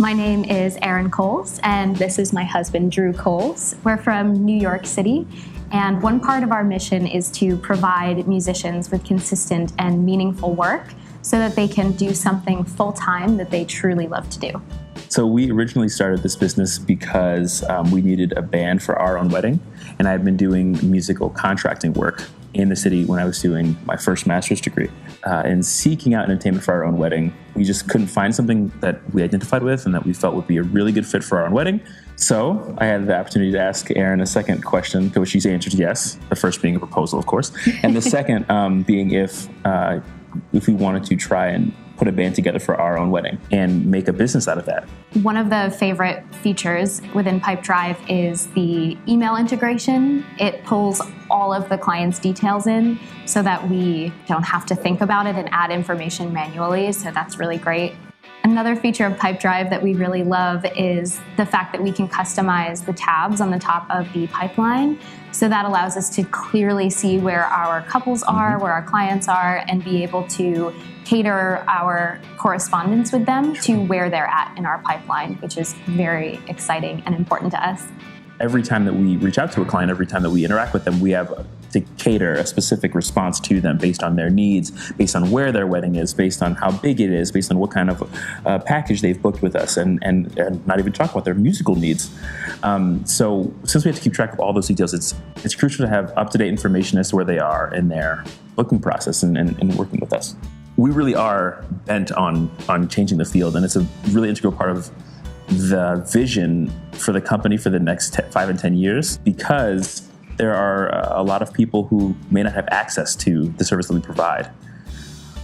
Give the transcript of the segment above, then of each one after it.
My name is Erin Coles, and this is my husband, Drew Coles. We're from New York City, and one part of our mission is to provide musicians with consistent and meaningful work so that they can do something full-time that they truly love to do. So we originally started this business because we needed a band for our own wedding, and I had been doing musical contracting work in the city when I was doing my first master's degree. And seeking out entertainment for our own wedding, we just couldn't find something that we identified with and that we felt would be a really good fit for our own wedding. So I had the opportunity to ask Erin a second question, to which she's answered yes, the first being a proposal, of course, and the second being if we wanted to try and put a band together for our own wedding and make a business out of that. One of the favorite features within Pipedrive is the email integration. It pulls all of the client's details in so that we don't have to think about it and add information manually, so that's really great. Another feature of Pipedrive that we really love is the fact that we can customize the tabs on the top of the pipeline. So that allows us to clearly see where our couples are, where our clients are, and be able to cater our correspondence with them to where they're at in our pipeline, which is very exciting and important to us. Every time that we reach out to a client, every time that we interact with them, we have to cater a specific response to them based on their needs, based on where their wedding is, based on how big it is, based on what kind of package they've booked with us, and not even talk about their musical needs. So since we have to keep track of all those details, it's crucial to have up-to-date information as to where they are in their booking process and working with us. We really are bent on changing the field, and it's a really integral part of the vision for the company for the next 5 and 10 years, because there are a lot of people who may not have access to the service that we provide.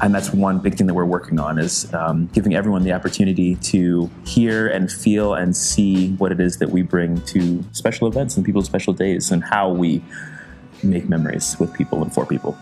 And that's one big thing that we're working on, is giving everyone the opportunity to hear and feel and see what it is that we bring to special events and people's special days, and how we make memories with people and for people.